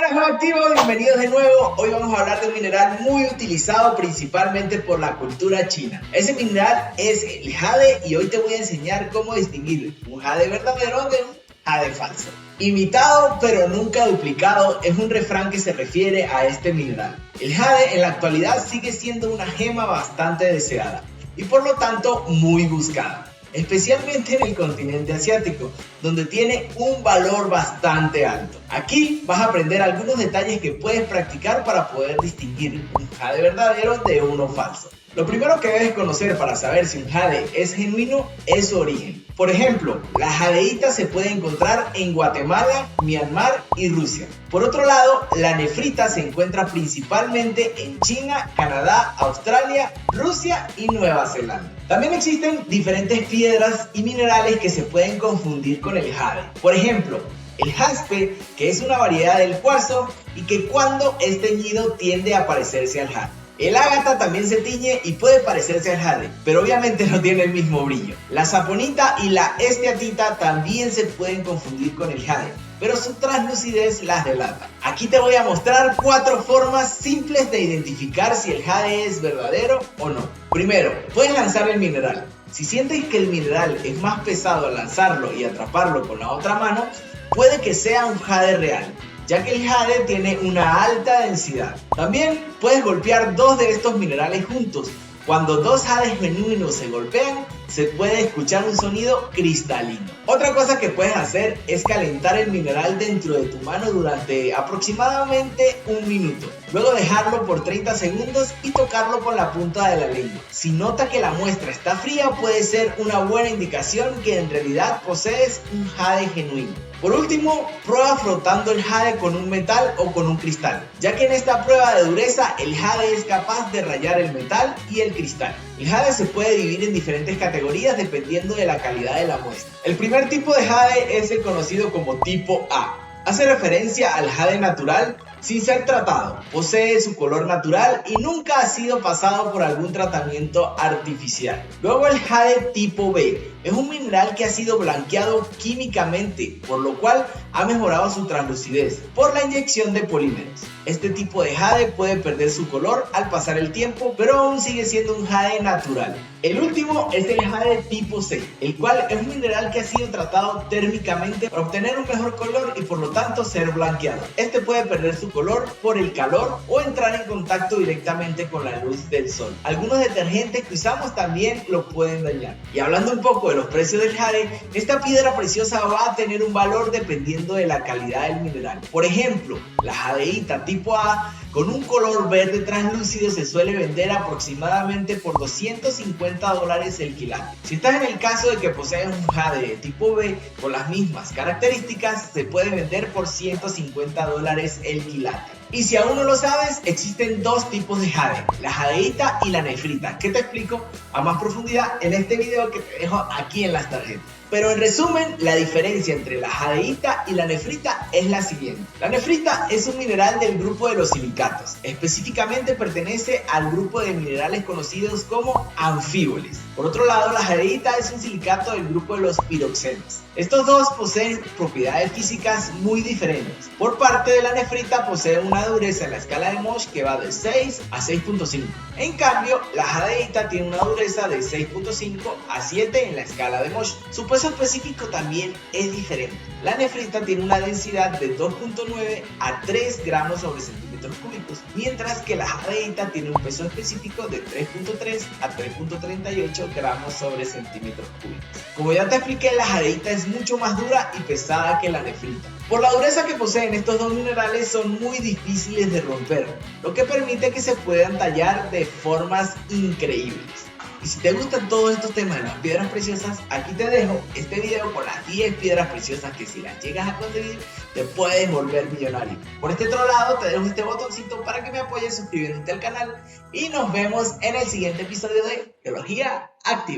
Hola activos, bienvenidos de nuevo. Hoy vamos a hablar de un mineral muy utilizado principalmente por la cultura china. Ese mineral es el jade y hoy te voy a enseñar cómo distinguir un jade verdadero de un jade falso. Imitado pero nunca duplicado es un refrán que se refiere a este mineral. El jade en la actualidad sigue siendo una gema bastante deseada y por lo tanto muy buscada, especialmente en el continente asiático, donde tiene un valor bastante alto. Aquí vas a aprender algunos detalles que puedes practicar para poder distinguir un jade verdadero de uno falso. Lo primero que debes conocer para saber si un jade es genuino es su origen. Por ejemplo, la jadeíta se puede encontrar en Guatemala, Myanmar y Rusia. Por otro lado, la nefrita se encuentra principalmente en China, Canadá, Australia, Rusia y Nueva Zelanda. También existen diferentes piedras y minerales que se pueden confundir con el jade. Por ejemplo, el jaspe, que es una variedad del cuarzo y que cuando es teñido tiende a parecerse al jade. El ágata también se tiñe y puede parecerse al jade, pero obviamente no tiene el mismo brillo. La saponita y la esteatita también se pueden confundir con el jade, pero su translucidez las delata. Aquí te voy a mostrar 4 formas simples de identificar si el jade es verdadero o no. Primero, puedes lanzar el mineral. Si sientes que el mineral es más pesado al lanzarlo y atraparlo con la otra mano, puede que sea un jade real, ya que el jade tiene una alta densidad. También puedes golpear 2 de estos minerales juntos. Cuando 2 jades genuinos se golpean, se puede escuchar un sonido cristalino. Otra cosa que puedes hacer es calentar el mineral dentro de tu mano durante aproximadamente 1 minuto. Luego dejarlo por 30 segundos y tocarlo con la punta de la lengua. Si nota que la muestra está fría, puede ser una buena indicación que en realidad posees un jade genuino. Por último, prueba frotando el jade con un metal o con un cristal, ya que en esta prueba de dureza el jade es capaz de rayar el metal y el cristal. El jade se puede dividir en diferentes categorías dependiendo de la calidad de la muestra. El primer tipo de jade es el conocido como tipo A. Hace referencia al jade natural sin ser tratado, posee su color natural y nunca ha sido pasado por algún tratamiento artificial. Luego el jade tipo B es un mineral que ha sido blanqueado químicamente, por lo cual ha mejorado su translucidez por la inyección de polímeros. Este tipo de jade puede perder su color al pasar el tiempo, pero aún sigue siendo un jade natural. El último es el jade tipo C, el cual es un mineral que ha sido tratado térmicamente para obtener un mejor color y por lo tanto ser blanqueado. Este puede perder su color por el calor o entrar en contacto directamente con la luz del sol. Algunos detergentes que usamos también lo pueden dañar. Y hablando un poco de los precios del jade, esta piedra preciosa va a tener un valor dependiendo de la calidad del mineral. Por ejemplo, la jadeíta tipo A con un color verde translúcido se suele vender aproximadamente por $250 el quilate. Si estás en el caso de que posees un jade de tipo B con las mismas características, se puede vender por $150 el quilate. Y si aún no lo sabes, existen 2 tipos de jade, la jadeíta y la nefrita, que te explico a más profundidad en este video que te dejo aquí en las tarjetas. Pero en resumen, la diferencia entre la jadeíta y la nefrita es la siguiente. La nefrita es un mineral del grupo de los silicatos, específicamente pertenece al grupo de minerales conocidos como anfíboles. Por otro lado, la jadeíta es un silicato del grupo de los piroxenos. Estos dos poseen propiedades físicas muy diferentes. Por parte de la nefrita posee una dureza en la escala de Mohs que va de 6 a 6.5. En cambio, la jadeíta tiene una dureza de 6.5 a 7 en la escala de Mohs. Su peso específico también es diferente. La nefrita tiene una densidad de 2.9 a 3 gramos sobre centímetros cúbicos, mientras que la jadeíta tiene un peso específico de 3.3 a 3.38 gramos sobre centímetros cúbicos. Como ya te expliqué, la jadeíta es mucho más dura y pesada que la nefrita. Por la dureza que poseen estos dos minerales son muy difíciles de romper, lo que permite que se puedan tallar de formas increíbles. Y si te gustan todos estos temas de las piedras preciosas, aquí te dejo este video con las 10 piedras preciosas que si las llegas a conseguir te puedes volver millonario. Por este otro lado te dejo este botoncito para que me apoyes suscribiéndote al canal y nos vemos en el siguiente episodio de Geología Activa.